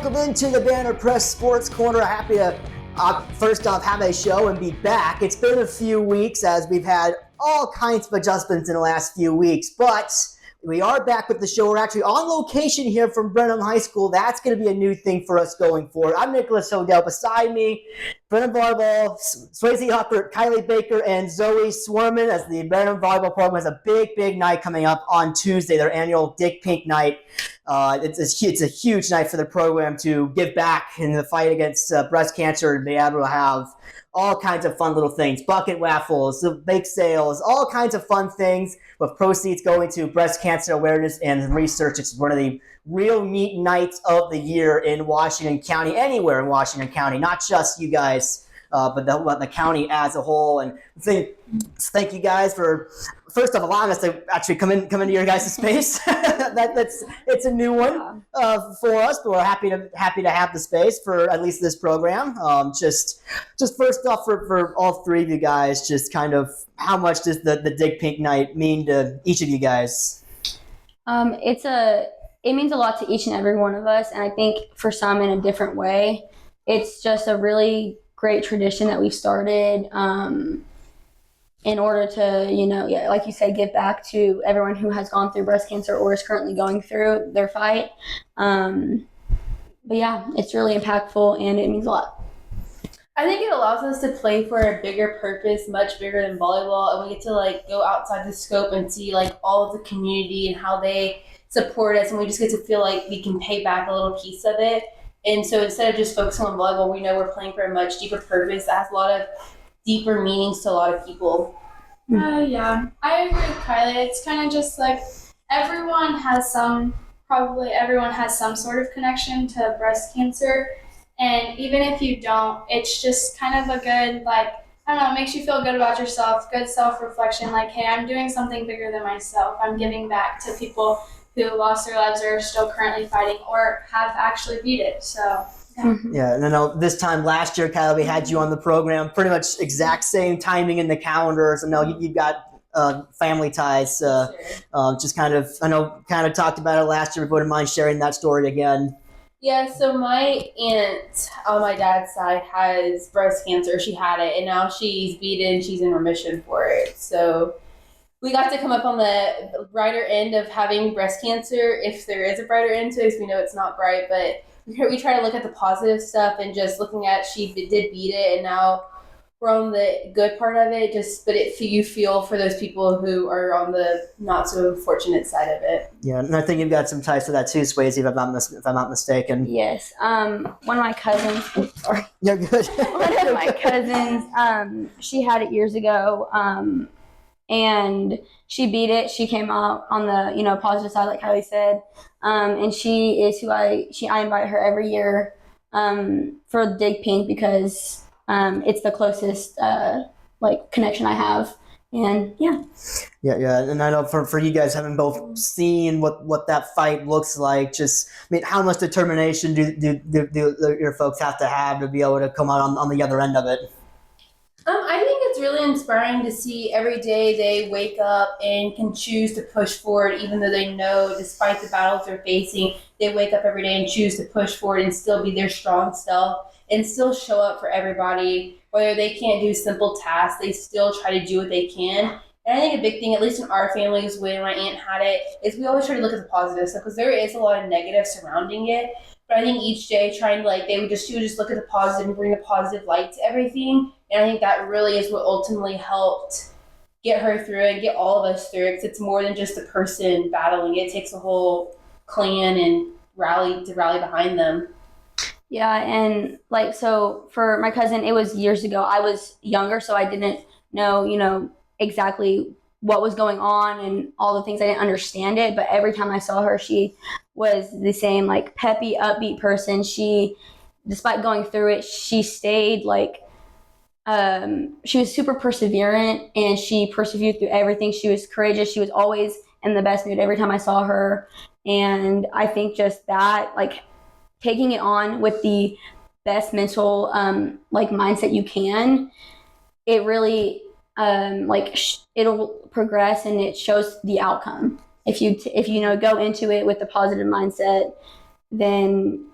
Welcome into the Banner Press Sports Corner. Happy to first off have a show and be back. It's been a few weeks as we've had all kinds of adjustments in the last few weeks, but we are back with the show. We're actually on location here from Brenham High School. That's going to be a new thing for us going forward. I'm Nicholas Hodell. Beside me, Brenham Volleyball, Swayzee Huckert, Kylie Baker, and Zoe Zwerneman, as the Brenham Volleyball program has a big night coming up on Tuesday, their annual Dick Pink Night. It's a huge night for the program to give back in the fight against breast cancer and be able to have all kinds of fun little things, bucket raffles, bake sales, all kinds of fun things with proceeds going to breast cancer awareness and research. It's one of the real neat nights of the year in Washington County, anywhere in Washington County, not just you guys, but the county as a whole. And thank you guys for first off allowing us to actually come into your guys' space. It's a new one for us, but we're happy to have the space for at least this program. Just first off for all three of you guys, just kind of how much does the Dick Pink Night mean to each of you guys? It means a lot to each and every one of us, and I think for some in a different way. It's just a really great tradition that we've started in order to, like you said, give back to everyone who has gone through breast cancer or is currently going through their fight. But yeah, it's really impactful and it means a lot. I think it allows us to play for a bigger purpose, much bigger than volleyball, and we get to go outside the scope and see all of the community and how they support us, and we just get to feel like we can pay back a little piece of it. And so instead of just focusing on volleyball, we know we're playing for a much deeper purpose that has a lot of deeper meanings to a lot of people. Yeah, I agree with Kylie. It's kind of just everyone has some sort of connection to breast cancer. And even if you don't, it's just kind of a good, it makes you feel good about yourself, good self-reflection. Hey, I'm doing something bigger than myself. I'm giving back to people who lost their lives or are still currently fighting or have actually beat it. So, yeah. And I know this time last year, Kylie, we had you on the program, pretty much exact same timing in the calendars. I know you've got family ties. Just kind of talked about it last year. We wouldn't mind sharing that story again. Yeah, so my aunt on my dad's side has breast cancer. She had it, and now she's beat it and she's in remission for it. So we got to come up on the brighter end of having breast cancer, if there is a brighter end to it, because we know it's not bright, but we try to look at the positive stuff and just looking at she did beat it, and now we're on the good part of it. But you feel for those people who are on the not so fortunate side of it. Yeah, and I think you've got some ties to that too, Swayzee, if I'm not mistaken. Yes. One of my cousins. Sorry. You're good. One of my cousins. She had it years ago. And she beat it. She came out on the positive side, like Kylie said. And she is who I invite her every year for Dig Pink because it's the closest connection I have. And yeah. And I know for you guys having both seen what that fight looks like, how much determination do your folks have to be able to come out on the other end of it? I think it's really inspiring to see every day they wake up and can choose to push forward, even though they know, despite the battles they're facing, they wake up every day and choose to push forward and still be their strong self and still show up for everybody. Whether they can't do simple tasks, they still try to do what they can. And I think a big thing, at least in our families, when my aunt had it, is we always try to look at the positive stuff because there is a lot of negative surrounding it. But I think each day trying to, she would just look at the positive and bring a positive light to everything. And I think that really is what ultimately helped get her through and get all of us through it. Because it's more than just a person battling. It takes a whole clan and rally behind them. Yeah, and so for my cousin, it was years ago. I was younger, so I didn't know, exactly what was going on and all the things. I didn't understand it. But every time I saw her, she was the same, peppy, upbeat person. She, despite going through it, she stayed she was super perseverant and she persevered through everything. She was courageous. She was always in the best mood every time I saw her. And I think just that, taking it on with the best mental, mindset you can, it really, it'll progress and it shows the outcome. If you go into it with a positive mindset, then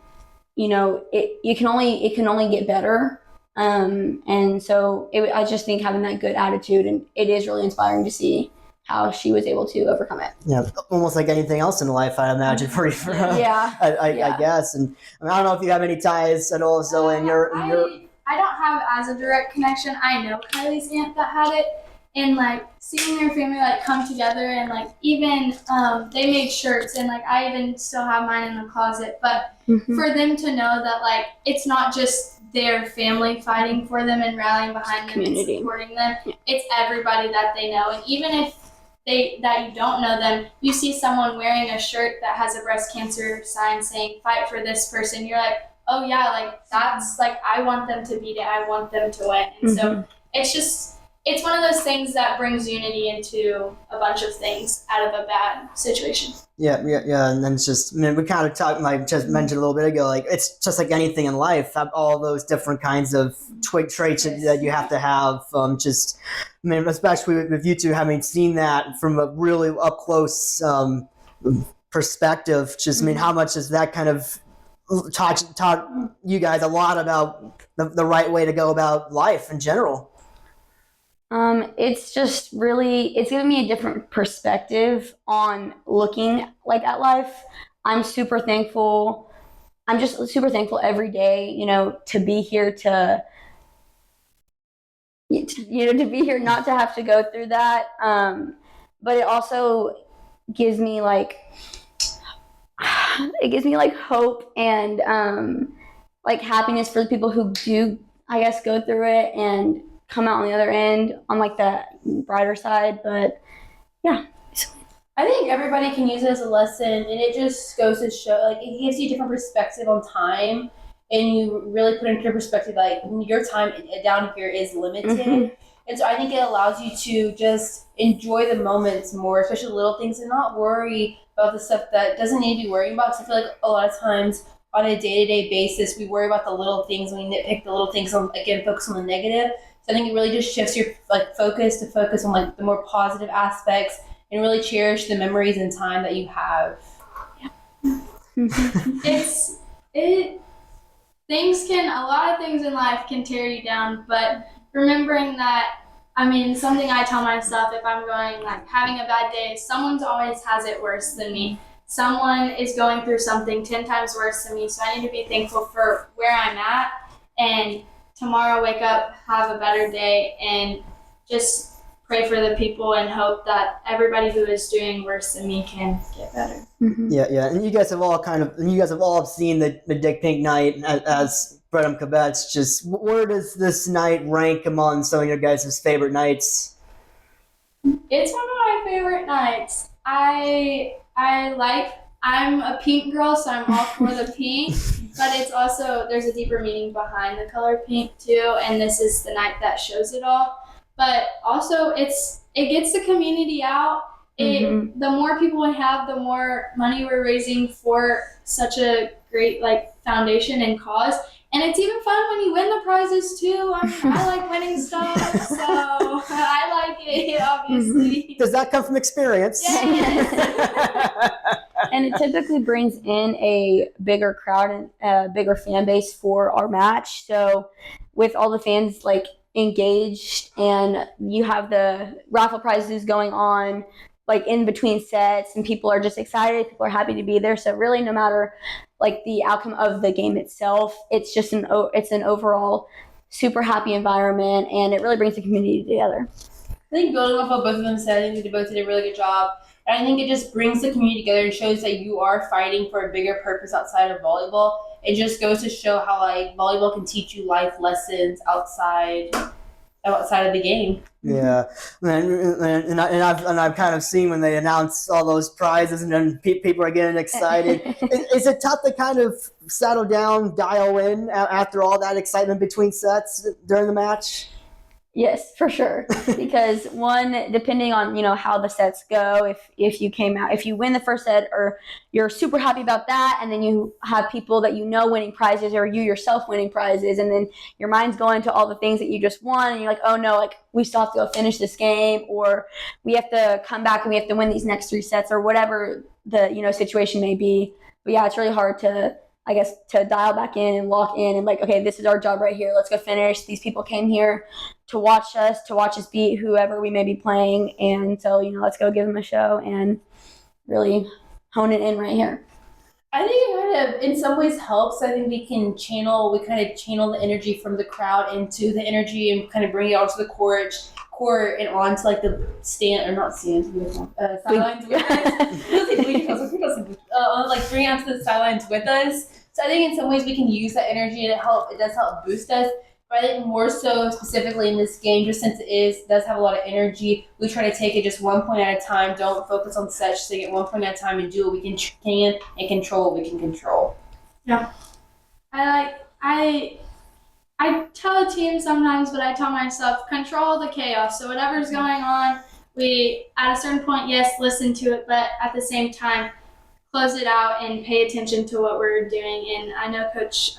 it can only get better. And so I just think having that good attitude, and it is really inspiring to see how she was able to overcome it. Yeah, almost like anything else in life, I imagine. I guess. And I don't know if you have any ties at all. So in your I don't have as a direct connection. I know Kylie's aunt that had it, and like seeing their family like come together, and like even they made shirts, and like I even still have mine in the closet. But for them to know that like it's not just their family fighting for them and rallying behind them and supporting them, it's everybody that they know, and even if that you don't know them, you see someone wearing a shirt that has a breast cancer sign saying "Fight for this person." You're like, oh yeah, like that's like I want them to beat it. I want them to win. And so it's one of those things that brings unity into a bunch of things out of a bad situation. Yeah. And then it's just, we kind of talked, like just mentioned a little bit ago, like it's just like anything in life, have all those different kinds of traits that you have to have. Especially with you two having seen that from a really up close perspective. Just, how much is that kind of taught you guys a lot about the right way to go about life in general? It's just really, it's given me a different perspective on looking like at life. I'm super thankful. I'm just super thankful every day, to be here to be here, not to have to go through that. But it also gives me like hope and like happiness for the people who do, I guess, go through it and come out on the other end on like the brighter side. But yeah, I think everybody can use it as a lesson, and it just goes to show, like, it gives you a different perspective on time, and you really put into perspective, like, your time down here is limited. And so I think it allows you to just enjoy the moments more, especially the little things, and not worry about the stuff that doesn't need to be worrying about. Because I feel like a lot of times on a day-to-day basis, we worry about the little things, and we nitpick the little things, and again, focus on the negative. So I think it really just shifts your focus on like the more positive aspects, and really cherish the memories and time that you have. A lot of things in life can tear you down, but remembering that, something I tell myself if I'm going, like, having a bad day, someone always has it worse than me. Someone is going through something 10 times worse than me, so I need to be thankful for where I'm at, and tomorrow wake up, have a better day, and just pray for the people and hope that everybody who is doing worse than me can get better. Yeah. And you guys have all seen the Dick Pink night as Brenham Cubettes. Just where does this night rank among some of your guys' favorite nights? It's one of my favorite nights. I'm a pink girl, so I'm all for the pink, but it's also, there's a deeper meaning behind the color pink too, and this is the night that shows it all. But also it gets the community out. The more people we have, the more money we're raising for such a great foundation and cause. And it's even fun when you win the prizes too. I like winning stuff, so I like it, obviously. Does that come from experience? Yes. And it typically brings in a bigger crowd and a bigger fan base for our match. So with all the fans engaged, and you have the raffle prizes going on in between sets, and people are just excited, people are happy to be there. So really, no matter the outcome of the game itself, it's just an overall super happy environment, and it really brings the community together. I think building off what both of them said, I think they both did a really good job. And I think it just brings the community together and shows that you are fighting for a bigger purpose outside of volleyball. It just goes to show how volleyball can teach you life lessons outside of the game. Yeah, and I've kind of seen when they announce all those prizes, and then people are getting excited. Is it tough to kind of settle down, dial in after all that excitement between sets during the match? Yes, for sure. Because one, depending on how the sets go, if you win the first set, or you're super happy about that, and then you have people that winning prizes, or you yourself winning prizes, and then your mind's going to all the things that you just won, and you're like, oh no, we still have to go finish this game, or we have to come back and we have to win these next 3 sets, or whatever the situation may be. But yeah, it's really hard to I guess, to dial back in and lock in and like, okay, this is our job right here. Let's go finish. These people came here to watch us beat whoever we may be playing. And so, let's go give them a show and really hone it in right here. I think it kind of, in some ways, helps. I think we kind of channel the energy from the crowd into the energy and kind of bring it onto the court and onto like the sidelines with us. Like bring it onto the sidelines with us. So I think in some ways we can use that energy and it does help boost us. But I think more so specifically in this game, just since it does have a lot of energy, we try to take it just 1 point at a time. Don't focus on sets, just take it 1 point at a time and do what we can and control what we can control. Yeah. I tell a team sometimes, but I tell myself, control the chaos. So whatever's going on, we, at a certain point, yes, listen to it, but at the same time, close it out and pay attention to what we're doing. And I know Coach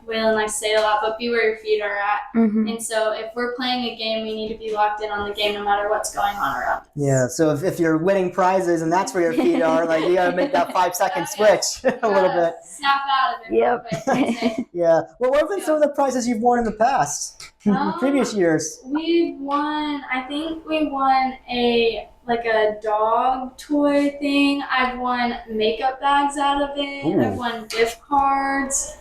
Whalen likes to say it a lot, but be where your feet are at. Mm-hmm. And so if we're playing a game, we need to be locked in on the game no matter what's going on around us. Yeah, so if you're winning prizes and that's where your feet are, like you gotta make that 5-second switch a little bit. Snap out of it. Yep. Real quick. Yeah. Well, what have been some of the prizes you've won in the past, in previous years? We won a dog toy thing. I've won makeup bags out of it. Ooh. I've won gift cards,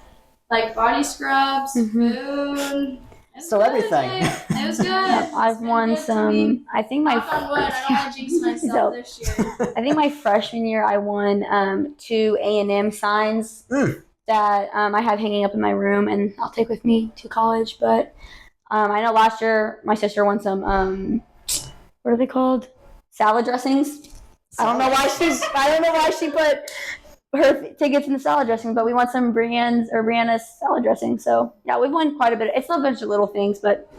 like body scrubs, food. So everything. It was good. I've won some. I think my Knock on wood. I don't want to jinx myself this year. I think my freshman year I won 2 A&M signs that I have hanging up in my room and I'll take with me to college. But I know last year my sister won some what are they called? Salad dressings. I don't know why she put her tickets in the salad dressing, but we want some Brianna's salad dressing. So yeah, we've won quite a bit. It's a bunch of little things, but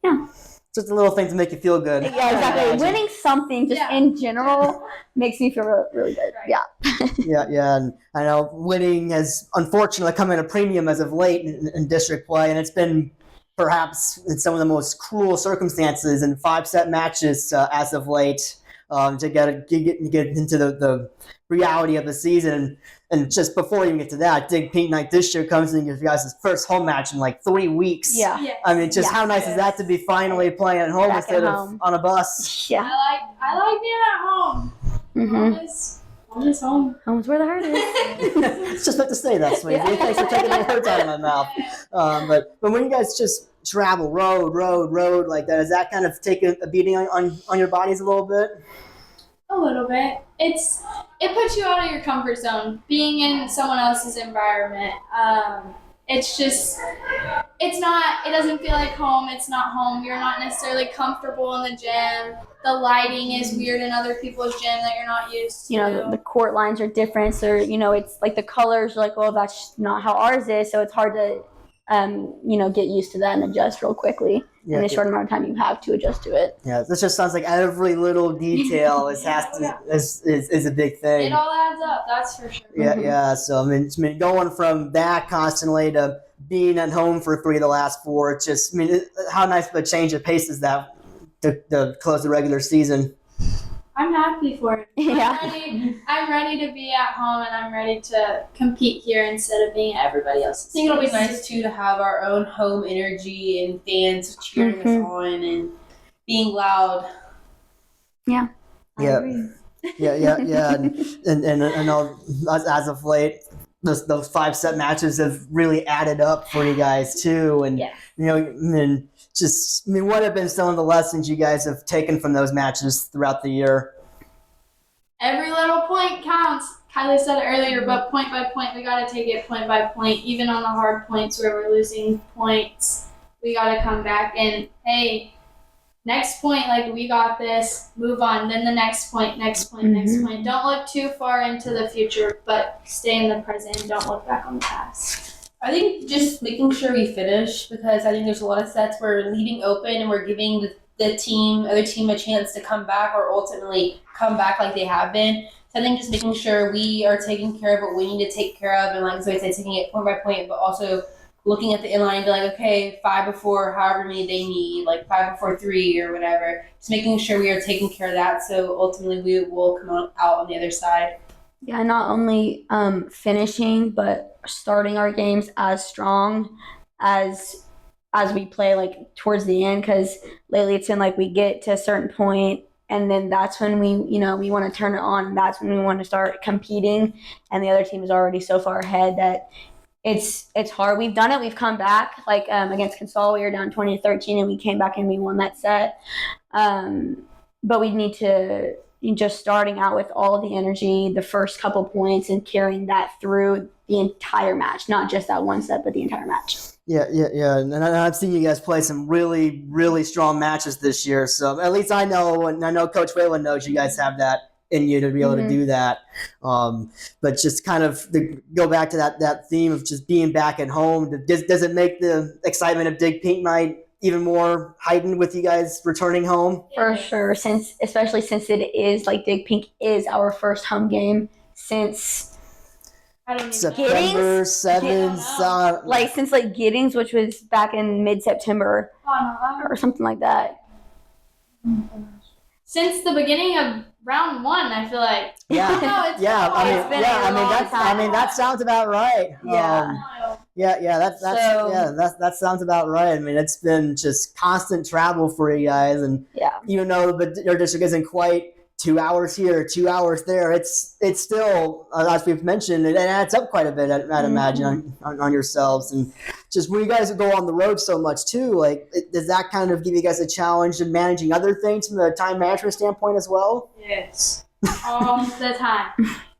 yeah. Just a little thing to make you feel good. Yeah, exactly. Winning something just in general makes me feel really, really good. Yeah. Yeah, and I know winning has unfortunately come at a premium as of late in district play, and it's been perhaps in some of the most cruel circumstances in 5-set matches as of late. To get into the reality of the season. And just before you even get to that, Dig Pink Night this year comes and gives you guys' first home match in like 3 weeks. Yeah. Yes. I mean, just how nice is that to be finally playing at home instead of on a bus? Yeah. I like being at home. Mm-hmm. Home is home. Home's where the heart is. It's just like to say that, Swayzee. Yeah. Thanks for taking the words out of my mouth. But when you guys just travel road like that, does that kind of take a beating on your bodies a little bit? A little bit. It puts you out of your comfort zone, being in someone else's environment. It doesn't feel like home. It's not home. You're not necessarily comfortable in the gym. The lighting is weird in other people's gym that you're not used to. The court lines are different, so it's like the colors are like, oh, that's not how ours is, so it's hard to get used to that and adjust real quickly in the short amount of time you have to adjust to it. Yeah, this just sounds like every little detail is a big thing. It all adds up, that's for sure. Yeah. So I mean, going from that constantly to being at home for 3 of the last 4, it's just, how nice of a change of pace is that to close the regular season? I'm happy for it. Yeah. I'm ready to be at home and I'm ready to compete here instead of being at everybody else's. I think it'll be nice too to have our own home energy and fans cheering us on and being loud. Yeah. I Yeah. agree. Yeah. And as of late, those 5-set matches have really added up for you guys too. And what have been some of the lessons you guys have taken from those matches throughout the year? Every little point counts. Kylie said it earlier, but point by point, we got to take it point by point. Even on the hard points where we're losing points, we got to come back and, hey, next point, like, we got this, move on. Then the next point. Next point. Don't look too far into the future, but stay in the present and don't look back on the past. I think just making sure we finish, because I think there's a lot of sets we're leaving open and we're giving the other team a chance to come back or ultimately come back like they have been. So I think just making sure we are taking care of what we need to take care of, and like Zoe said, taking it point by point, but also looking at the inline and be like, okay, 5 before however many they need, like 5 before 3 or whatever. Just making sure we are taking care of that, so ultimately we will come out on the other side. Yeah, not only finishing, but starting our games as strong as we play like towards the end. Because lately it's been like we get to a certain point, and then that's when we want to turn it on. And that's when we want to start competing, and the other team is already so far ahead that it's hard. We've done it. We've come back like against Consol. We were down 20-13, and we came back and we won that set. But we need to just starting out with all of the energy, the first couple points, and carrying that through the entire match, not just that one set, but the entire match. Yeah. And I've seen you guys play some really, really strong matches this year. So at least I know, and I know Coach Whalen knows you guys have that in you to be able to do that. But just kind of go back to that theme of just being back at home. Does it make the excitement of Dig Pink Night even more heightened with you guys returning home? For sure, especially since it is like Dig Pink is our first home game since September 7th. Like since like Giddings, which was back in mid-September or something like that. Since the beginning of round 1, I feel like. Yeah, It's I mean that sounds about right. Yeah. That sounds about right. I mean, it's been just constant travel for you guys, and even though your district isn't quite 2 hours here, 2 hours there, it's still, as we've mentioned, it adds up quite a bit. I'd imagine on yourselves, and just when you guys go on the road so much too, like does that kind of give you guys a challenge in managing other things from the time management standpoint as well? Yes, all the time.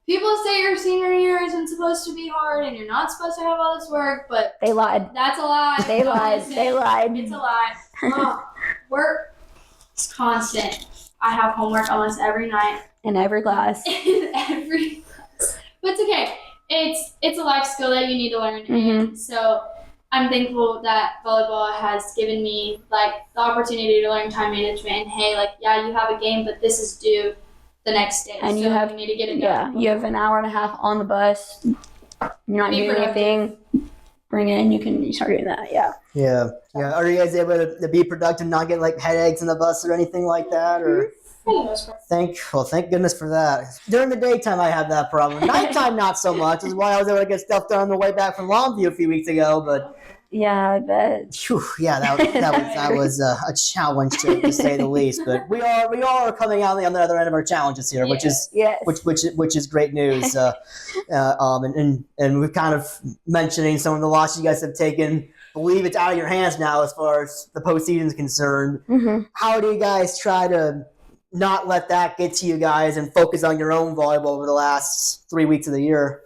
People say your senior year isn't supposed to be hard and you're not supposed to have all this work, but they lied. That's a lie. They lied. It's a lie. Work is constant. I have homework almost every night. In every class. But it's okay. It's a life skill that you need to learn. And so I'm thankful that volleyball has given me like the opportunity to learn time management. And hey, like, yeah, you have a game, but this is due the next day. And so you need to get it done. Yeah, you have an hour and a half on the bus. You're not doing anything. Bring it in. You can start doing that. Yeah. Are you guys able to be productive, not get like headaches in the bus or anything like that? Or thank goodness for that. During the daytime, I have that problem. Nighttime, not so much. This is why I was able to get stuff done on the way back from Longview a few weeks ago. But yeah, I bet. That was a challenge to say the least. But we are coming out on the other end of our challenges here, which is great news. And we're kind of mentioning some of the losses you guys have taken. I believe it's out of your hands now as far as the postseason is concerned. How do you guys try to not let that get to you guys and focus on your own volleyball over the last 3 weeks of the year?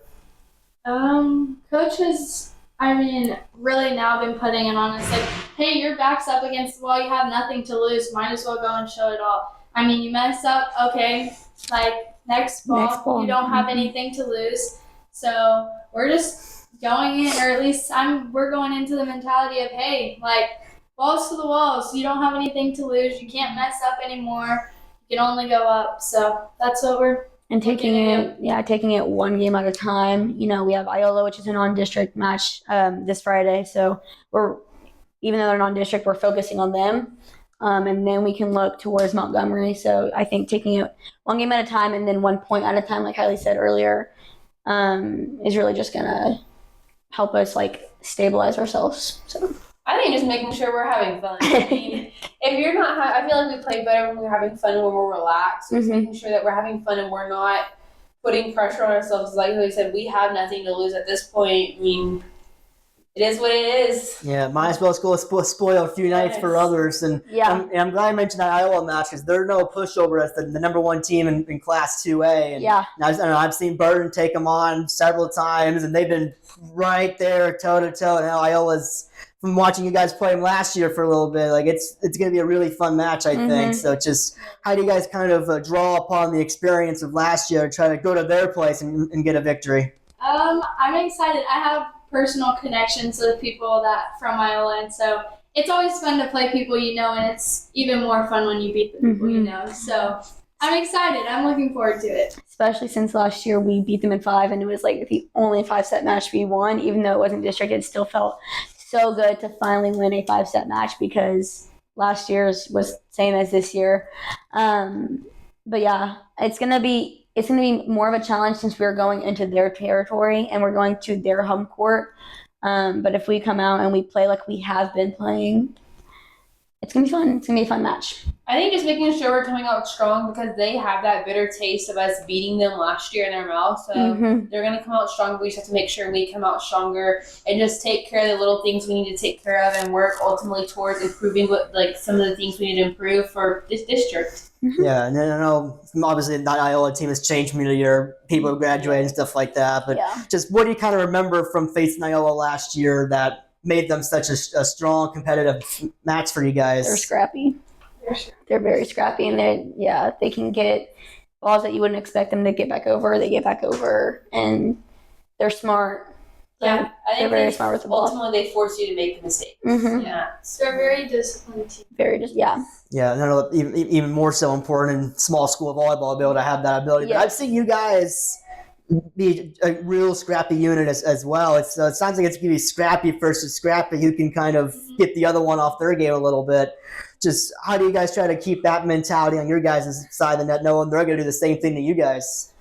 Coach has, really now been putting it on us like, hey, your back's up against the wall, you have nothing to lose, might as well go and show it all. You mess up, okay, like next ball. You don't have anything to lose. So we're just going in, or at least we're going into the mentality of, hey, like, balls to the walls. You don't have anything to lose. You can't mess up anymore. You can only go up. So that's what we're taking it one game at a time. We have Iola, which is a non-district match this Friday. So even though they're non-district, we're focusing on them. And then we can look towards Montgomery. So I think taking it one game at a time and then 1 point at a time, like Kylie said earlier, is really just going to help us like stabilize ourselves. So I think just making sure we're having fun. If you're not, I feel like we play better when we're having fun, when we're relaxed. Just making sure that we're having fun and we're not putting pressure on ourselves. Like we said, we have nothing to lose at this point. It is what it is. Yeah, might as well spoil a few nights for others. And I'm glad I mentioned that Iowa match because they're no pushover as the number one team in Class 2A. And I've seen Burton take them on several times, and they've been right there toe-to-toe. Now Iola's, from watching you guys play them last year for a little bit, like it's going to be a really fun match, I think. So just how do you guys kind of draw upon the experience of last year and try to go to their place and get a victory? I'm excited. I have personal connections with people that from Iowa, and so it's always fun to play people you know, and it's even more fun when you beat the people you know. So I'm excited. I'm looking forward to it. Especially since last year we beat them in 5, and it was like the only 5-set match we won. Even though it wasn't district, it still felt so good to finally win a 5-set match because last year's was same as this year. But yeah, it's gonna be it's going to be more of a challenge since we're going into their territory and we're going to their home court. But if we come out and we play like we have been playing, it's going to be fun. It's going to be a fun match. I think just making sure we're coming out strong because they have that bitter taste of us beating them last year in their mouth. So they're going to come out strong. We just have to make sure we come out stronger and just take care of the little things we need to take care of and work ultimately towards improving some of the things we need to improve for this district. Yeah, and then I know obviously that Iowa team has changed from year to year. People graduate and stuff like that. But just what do you kind of remember from facing Iowa last year that made them such a strong competitive match for you guys? They're scrappy. They're very scrappy, and they can get balls that you wouldn't expect them to get back over. They get back over, and they're smart. Yeah, I think they're very smart with the ball. Ultimately, they force you to make a mistake. Yeah, they're very disciplined team. Yeah, no, even more so important in small school volleyball to be able to have that ability. But I've seen you guys be a real scrappy unit as well. It sounds like it's going to be scrappy versus scrappy who can kind of get the other one off their game a little bit. Just how do you guys try to keep that mentality on your guys' side of the net, knowing they're going to do the same thing to you guys?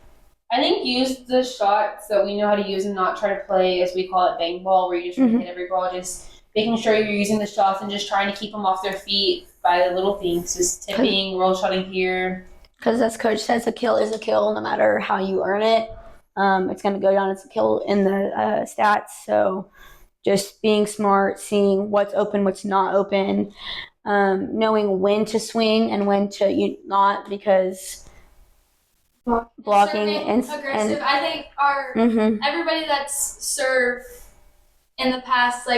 I think use the shots that we know how to use and not try to play, as we call it, bang ball, where you just hit every ball. Just making sure you're using the shots and just trying to keep them off their feet by the little things, just tipping, roll shotting here. Because as Coach says, a kill is a kill no matter how you earn it. It's going to go down as a kill in the stats. So just being smart, seeing what's open, what's not open, knowing when to swing and when to not, because blocking and aggressive. I think everybody that's served in the past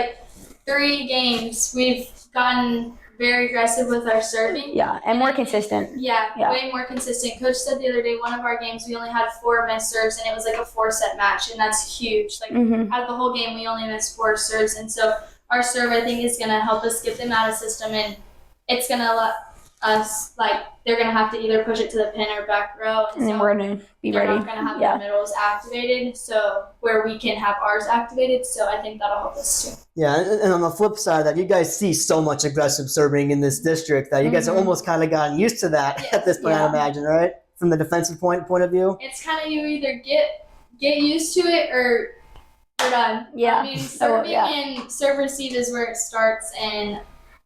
3 games, we've gotten very aggressive with our serving. Yeah, and more consistent. Yeah, way more consistent. Coach said the other day, one of our games, we only had 4 missed serves, and it was a 4-set match, and that's huge. Out of the whole game, we only missed 4 serves, and so our serve, I think, is going to help us get them out of system, and it's going to let us, they're going to have to either push it to the pin or back row. And then we're going to be ready. They're not going to have their middles activated, so where we can have ours activated, so I think that'll help us too. Yeah, and on the flip side of that, you guys see so much aggressive serving in this district that you guys have almost kind of gotten used to that at this point, I imagine, right? From the defensive point of view? It's kind of you either get used to it or you're done. Yeah. I mean, serving and serve receive is where it starts, and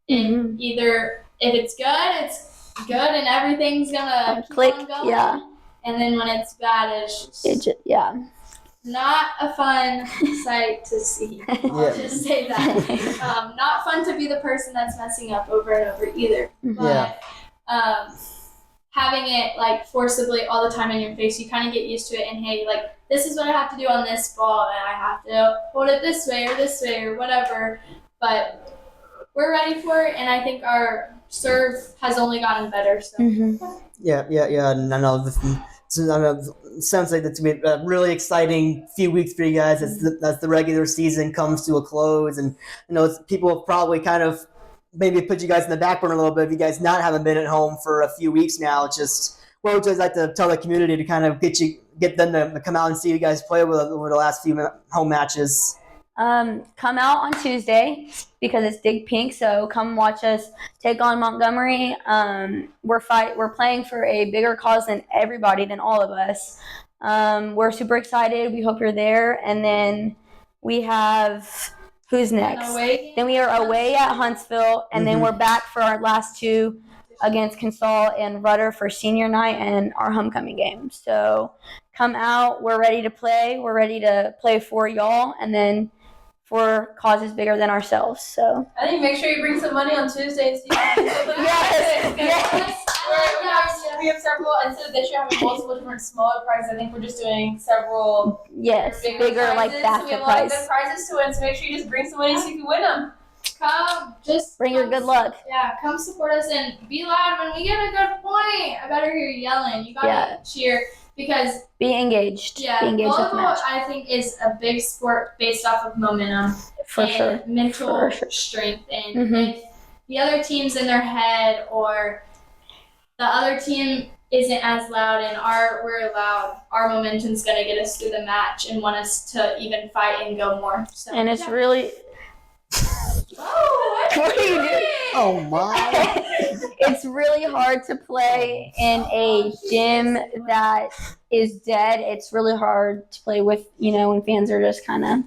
either if it's good and everything's gonna click keep on going. And then when it's bad, it's not a fun sight to see. I'll just say that. Not fun to be the person that's messing up over and over either. But having it forcibly all the time in your face, you kind of get used to it. And hey, this is what I have to do on this ball, and I have to hold it this way or whatever. But we're ready for it, and I think our serve has only gotten better. So. Yeah. And I know it sounds like it's going to be a really exciting few weeks for you guys as the regular season comes to a close. And people have probably kind of maybe put you guys in the back burner a little bit if you guys haven't been at home for a few weeks now. Just what would you guys like to tell the community to kind of get them to come out and see you guys play over the last few home matches? Come out on Tuesday because it's Dig Pink, so come watch us take on Montgomery. We're playing for a bigger cause than all of us. We're super excited. We hope you're there. And then we have who's next? Then we are away at Huntsville, and then we're back for our last 2 against Consol and Rudder for senior night and our homecoming game. So come out. We're ready to play. We're ready to play for y'all, and then for causes bigger than ourselves. So I think make sure you bring some money on Tuesday. Yes. We have several, instead of this year having multiple different smaller prizes, I think we're just doing several bigger prizes. basket So we have a lot prize. of good prizes to win, so make sure you just bring some money so you can win them. Bring your good luck. Yeah, come support us and be loud when we get a good point. I better hear you yelling. You gotta cheer. Because be engaged. Yeah, be engaged with the match. I think is a big sport based off of momentum and mental strength. And if the other team's in their head or the other team isn't as loud and we're loud, our momentum's gonna get us through the match and want us to even fight and go more. So, and it's really what are you doing? Oh my! It's really hard to play in a gym that is dead. It's really hard to play with, when fans are just kind of,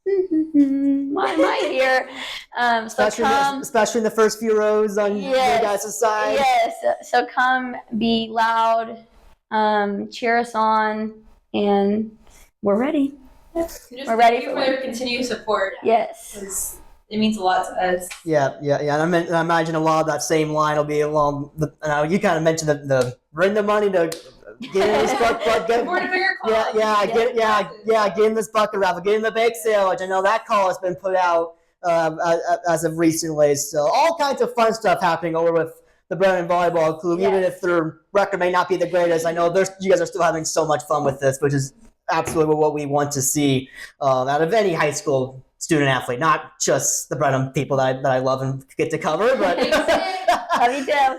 why am I here? Especially in the first few rows on your guys' side. Yes. So come be loud, cheer us on, and we're ready. We're ready for their continued support. Yes. It means a lot to us. Yeah. And I imagine a lot of that same line will be along. You kind of mentioned the bring the money to get in this bucket. Get in this bucket raffle. Get in the bake sale, which I know that call has been put out as of recently. So all kinds of fun stuff happening over with the Brenham Volleyball Club. Even if their record may not be the greatest, I know you guys are still having so much fun with this, which is absolutely what we want to see out of any high school student athlete, not just the Brenham people that I love and get to cover, but love you too.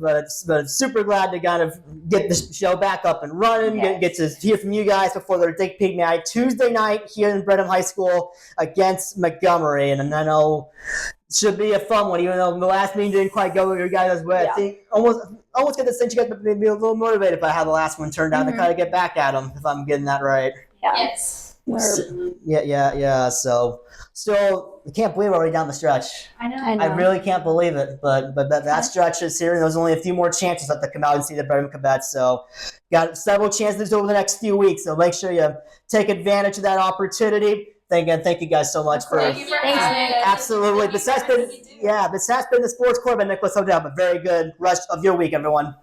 but super glad to kind of get the show back up and running, get to hear from you guys before their Dick Pig night Tuesday night here in Brenham High School against Montgomery, and I know it should be a fun one, even though the last meeting didn't quite go with your guys' way. I think almost get the sense you guys maybe a little motivated by how the last one turned out to kind of get back at them, if I'm getting that right. Yeah. Yes. Yeah. So still, I can't believe we're already down the stretch. I know. I really can't believe it. But that stretch is here, and there's only a few more chances left to come out and see the Brenham Cubettes. So got several chances over the next few weeks. So make sure you take advantage of that opportunity. Thank you guys so much for Thank you for having us. absolutely. This has been the Sports Corner by Nicholas Hodell. But very good rest of your week, everyone.